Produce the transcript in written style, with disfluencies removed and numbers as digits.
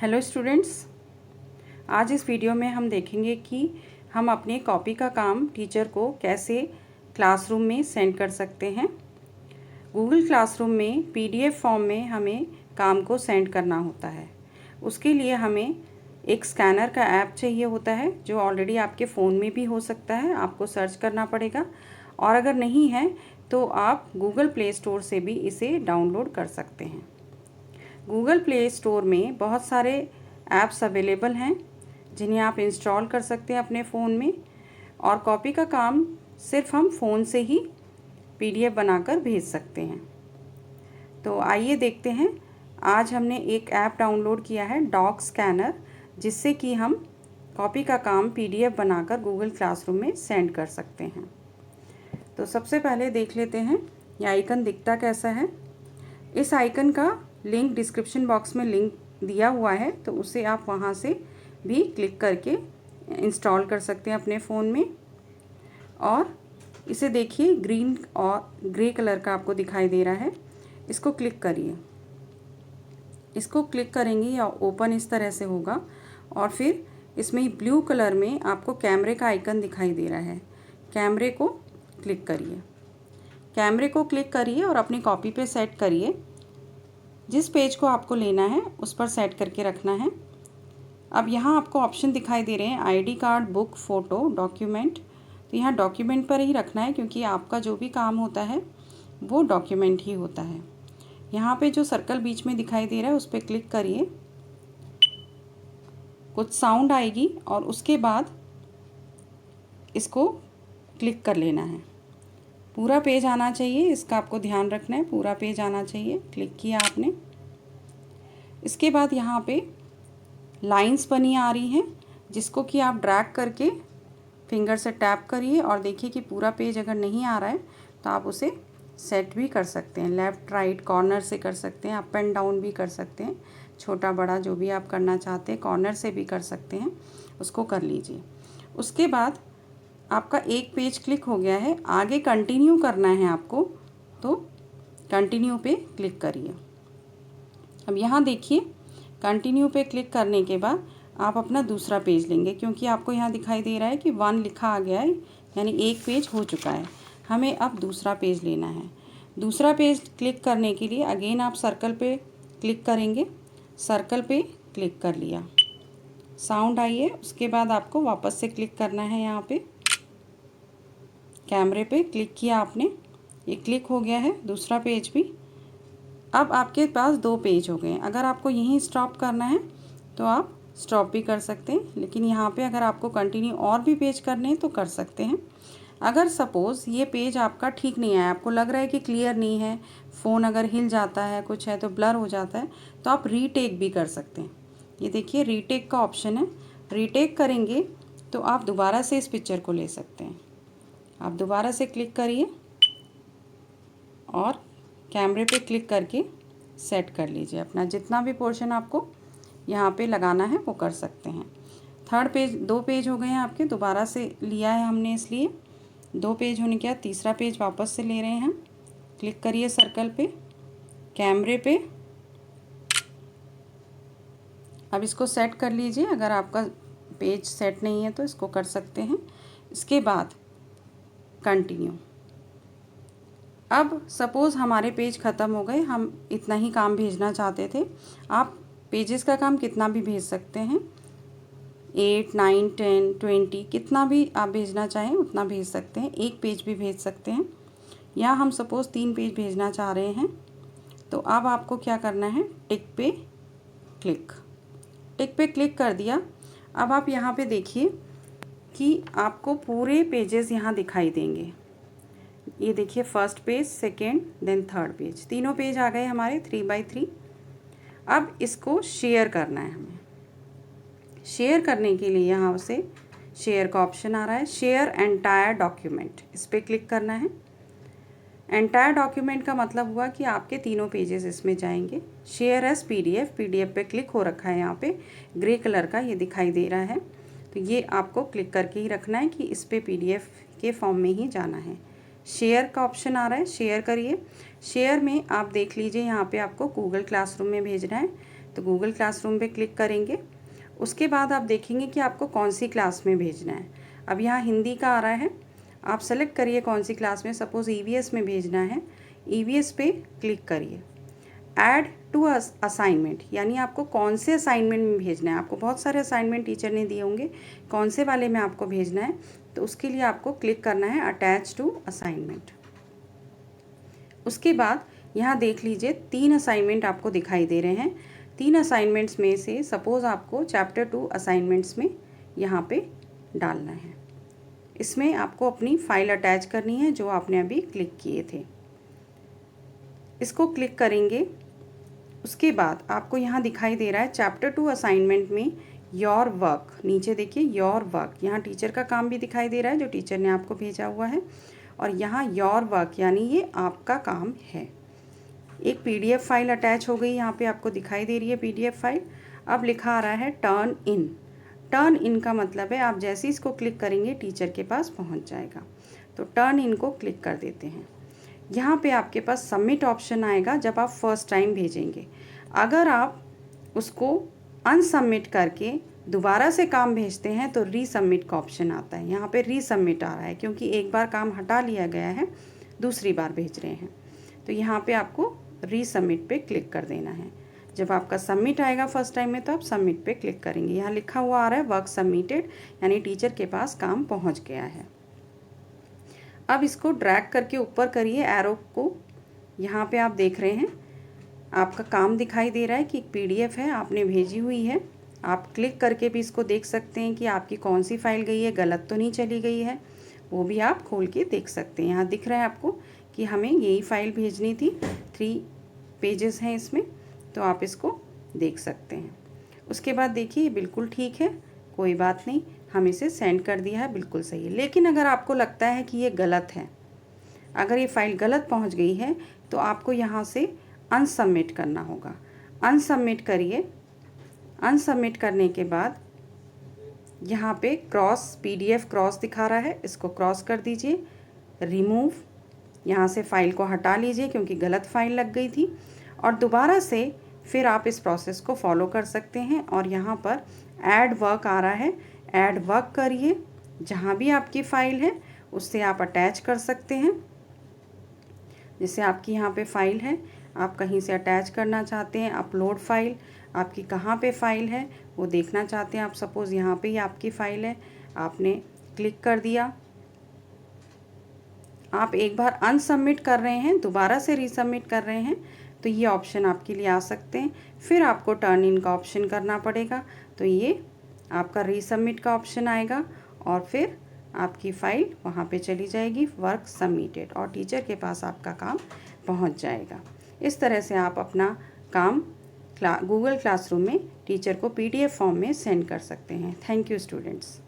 Hello students, आज इस video में हम देखेंगे कि हम अपने कॉपी का काम टीचर को कैसे क्लासरूम में सेंड कर सकते हैं। गूगल क्लासरूम में पीडीएफ फॉर्म में हमें काम को सेंड करना होता है। उसके लिए हमें एक स्कैनर का ऐप चाहिए होता है, जो ऑलरेडी आपके फ़ोन में भी हो सकता है। आपको सर्च करना पड़ेगा, और अगर नहीं है तो आप गूगल प्ले स्टोर से भी इसे डाउनलोड कर सकते हैं। गूगल प्ले स्टोर में बहुत सारे ऐप्स अवेलेबल हैं जिन्हें आप इंस्टॉल कर सकते हैं अपने फ़ोन में, और कॉपी का काम सिर्फ हम फ़ोन से ही पीडीएफ बनाकर भेज सकते हैं। तो आइए देखते हैं। आज हमने एक ऐप डाउनलोड किया है, डॉक स्कैनर, जिससे कि हम कॉपी का काम पीडीएफ बनाकर गूगल क्लासरूम में सेंड कर सकते हैं। तो सबसे पहले देख लेते हैं ये आइकन दिखता कैसा है। इस आइकन का लिंक डिस्क्रिप्शन बॉक्स में लिंक दिया हुआ है, तो उसे आप वहां से भी क्लिक करके इंस्टॉल कर सकते हैं अपने फ़ोन में। और इसे देखिए, ग्रीन और ग्रे कलर का आपको दिखाई दे रहा है। इसको क्लिक करिए। इसको क्लिक करेंगे या ओपन इस तरह से होगा, और फिर इसमें ब्लू कलर में आपको कैमरे का आइकन दिखाई दे रहा है। कैमरे को क्लिक करिए। कैमरे को क्लिक करिए और अपनी कॉपी पे सेट करिए। जिस पेज को आपको लेना है उस पर सेट करके रखना है। अब यहाँ आपको ऑप्शन दिखाई दे रहे हैं, ID card, book, photo, document. तो यहाँ डॉक्यूमेंट पर ही रखना है, क्योंकि आपका जो भी काम होता है वो डॉक्यूमेंट ही होता है। यहाँ पे जो सर्कल बीच में दिखाई दे रहा है उस पर क्लिक करिए। कुछ साउंड आएगी और उसके बाद इसको क्लिक कर लेना है। पूरा पेज आना चाहिए, इसका आपको ध्यान रखना है। पूरा पेज आना चाहिए। क्लिक किया आपने। इसके बाद यहाँ पे लाइंस बनी आ रही हैं, जिसको कि आप ड्रैग करके फिंगर से टैप करिए और देखिए कि पूरा पेज अगर नहीं आ रहा है तो आप उसे सेट भी कर सकते हैं। लेफ़्ट राइट कॉर्नर से कर सकते हैं, अप एंड डाउन भी कर सकते हैं, छोटा बड़ा जो भी आप करना चाहते हैं, कॉर्नर से भी कर सकते हैं। उसको कर लीजिए। उसके बाद आपका एक पेज क्लिक हो गया है। आगे कंटिन्यू करना है आपको, तो कंटिन्यू पे क्लिक करिए। अब यहाँ देखिए, कंटिन्यू पे क्लिक करने के बाद आप अपना दूसरा पेज लेंगे, क्योंकि आपको यहाँ दिखाई दे रहा है कि 1 लिखा आ गया है, यानी एक पेज हो चुका है। हमें अब दूसरा पेज लेना है। दूसरा पेज क्लिक करने के लिए अगेन आप सर्कल पे क्लिक करेंगे। सर्कल पे क्लिक कर लिया। साउंड आई है। उसके बाद आपको वापस से क्लिक करना है। यहाँ पे कैमरे पे क्लिक किया आपने, ये क्लिक हो गया है दूसरा पेज भी। अब आपके पास 2 पेज हो गए। अगर आपको यहीं स्टॉप करना है तो आप स्टॉप भी कर सकते हैं, लेकिन यहाँ पे अगर आपको कंटिन्यू और भी पेज करने हैं तो कर सकते हैं। अगर सपोज़ ये पेज आपका ठीक नहीं आया, आपको लग रहा है कि क्लियर नहीं है, फ़ोन अगर हिल जाता है, कुछ है तो ब्लर हो जाता है, तो आप रीटेक भी कर सकते हैं। ये देखिए, रीटेक का ऑप्शन है। रीटेक करेंगे तो आप दोबारा से इस पिक्चर को ले सकते हैं। आप दोबारा से क्लिक करिए और कैमरे पे क्लिक करके सेट कर लीजिए। अपना जितना भी पोर्शन आपको यहाँ पे लगाना है वो कर सकते हैं। थर्ड पेज, 2 पेज हो गए हैं आपके, दोबारा से लिया है हमने, इसलिए 2 पेज होने के बाद तीसरा पेज वापस से ले रहे हैं हम। क्लिक करिए सर्कल पे, कैमरे पे। अब इसको सेट कर लीजिए। अगर आपका पेज सेट नहीं है तो इसको कर सकते हैं। इसके बाद कंटिन्यू। अब सपोज़ हमारे पेज ख़त्म हो गए, हम इतना ही काम भेजना चाहते थे। आप पेजेस का काम कितना भी भेज सकते हैं, 8, 9, 10, 20, कितना भी आप भेजना चाहें उतना भेज सकते हैं। एक पेज भी भेज सकते हैं, या हम सपोज़ 3 पेज भेजना चाह रहे हैं। तो अब आपको क्या करना है, टिक पे क्लिक। टिक पे क्लिक कर दिया। अब आप यहाँ पे देखिए कि आपको पूरे पेजेस यहाँ दिखाई देंगे। ये देखिए, first page, second, then third page, तीनों पेज आ गए हमारे 3x3। अब इसको शेयर करना है हमें। शेयर करने के लिए यहाँ से शेयर का ऑप्शन आ रहा है, शेयर एंटायर डॉक्यूमेंट, इस पर क्लिक करना है। एंटायर डॉक्यूमेंट का मतलब हुआ कि आपके तीनों पेजेस इसमें जाएंगे। शेयर एज पीडीएफ, पीडीएफ पे क्लिक हो रखा है, यहाँ पे ग्रे कलर का ये दिखाई दे रहा है। तो ये आपको क्लिक करके ही रखना है कि इस पर पीडीएफ के फॉर्म में ही जाना है। शेयर का ऑप्शन आ रहा है, शेयर करिए। शेयर में आप देख लीजिए, यहाँ पे आपको गूगल क्लासरूम में भेजना है। तो गूगल क्लासरूम पे क्लिक करेंगे। उसके बाद आप देखेंगे कि आपको कौन सी क्लास में भेजना है। अब यहाँ हिंदी का आ रहा है, आप सेलेक्ट करिए कौन सी क्लास में। सपोज़ ईवीएस में भेजना है, ईवीएस पे क्लिक करिए। ऐड टू असाइनमेंट, यानी आपको कौन से असाइनमेंट में भेजना है। आपको बहुत सारे असाइनमेंट टीचर ने दिए होंगे, कौन से वाले में आपको भेजना है, तो उसके लिए आपको क्लिक करना है अटैच टू असाइनमेंट। उसके बाद यहाँ देख लीजिए 3 असाइनमेंट आपको दिखाई दे रहे हैं। 3 असाइनमेंट्स में से सपोज़ आपको चैप्टर 2 असाइनमेंट्स में यहाँ पे डालना है। इसमें आपको अपनी फ़ाइल अटैच करनी है जो आपने अभी क्लिक किए थे। इसको क्लिक करेंगे। उसके बाद आपको यहाँ दिखाई दे रहा है चैप्टर 2 असाइनमेंट में योर वर्क, नीचे देखिए योर वर्क, यहाँ टीचर का काम भी दिखाई दे रहा है जो टीचर ने आपको भेजा हुआ है, और यहाँ योर वर्क यानी ये आपका काम है। एक पीडीएफ फाइल अटैच हो गई, यहाँ पे आपको दिखाई दे रही है पीडीएफ फाइल। अब लिखा आ रहा है टर्न इन। टर्न इन का मतलब है आप जैसे ही इसको क्लिक करेंगे टीचर के पास पहुँच जाएगा। तो टर्न इन को क्लिक कर देते हैं। यहाँ पे आपके पास सबमिट ऑप्शन आएगा जब आप फर्स्ट टाइम भेजेंगे। अगर आप उसको अनसबमिट करके दोबारा से काम भेजते हैं तो रीसबमिट का ऑप्शन आता है। यहाँ पे रीसबमिट आ रहा है क्योंकि एक बार काम हटा लिया गया है, दूसरी बार भेज रहे हैं। तो यहाँ पे आपको रीसबमिट पे क्लिक कर देना है। जब आपका सबमिट आएगा फर्स्ट टाइम में तो आप सबमिट पे क्लिक करेंगे। यहाँ लिखा हुआ आ रहा है वर्क सबमिटेड, यानी टीचर के पास काम पहुँच गया है। अब इसको ड्रैग करके ऊपर करिए एरो को। यहाँ पे आप देख रहे हैं आपका काम दिखाई दे रहा है कि एक पीडीएफ है आपने भेजी हुई है। आप क्लिक करके भी इसको देख सकते हैं कि आपकी कौन सी फ़ाइल गई है, गलत तो नहीं चली गई है, वो भी आप खोल के देख सकते हैं। यहाँ दिख रहा है आपको कि हमें यही फ़ाइल भेजनी थी, 3 पेजेस हैं इसमें, तो आप इसको देख सकते हैं। उसके बाद देखिए बिल्कुल ठीक है, कोई बात नहीं, हम इसे सेंड कर दिया है, बिल्कुल सही है। लेकिन अगर आपको लगता है कि ये गलत है, अगर ये फ़ाइल गलत पहुंच गई है, तो आपको यहाँ से अनसबमिट करना होगा। अनसबमिट करिए। अनसबमिट करने के बाद यहाँ पे क्रॉस पीडीएफ क्रॉस दिखा रहा है, इसको क्रॉस कर दीजिए। रिमूव, यहाँ से फ़ाइल को हटा लीजिए क्योंकि गलत फ़ाइल लग गई थी, और दोबारा से फिर आप इस प्रोसेस को फॉलो कर सकते हैं। और यहाँ पर ऐड वर्क आ रहा है, ऐड वर्क करिए। जहाँ भी आपकी फ़ाइल है उससे आप अटैच कर सकते हैं। जैसे आपकी यहाँ पे फ़ाइल है, आप कहीं से अटैच करना चाहते हैं, अपलोड फ़ाइल, आपकी कहाँ पे फ़ाइल है वो देखना चाहते हैं आप। सपोज़ यहाँ पे ही आपकी फ़ाइल है, आपने क्लिक कर दिया। आप एक बार अनसबमिट कर रहे हैं, दोबारा से रीसबमिट कर रहे हैं, तो ये ऑप्शन आपके लिए आ सकते हैं। फिर आपको टर्न इन का ऑप्शन करना पड़ेगा, तो ये आपका रीसबमिट का ऑप्शन आएगा, और फिर आपकी फ़ाइल वहाँ पे चली जाएगी वर्क सबमिटेड, और टीचर के पास आपका काम पहुँच जाएगा। इस तरह से आप अपना काम गूगल क्लासरूम में टीचर को पीडीएफ फॉर्म में सेंड कर सकते हैं। Thank you students.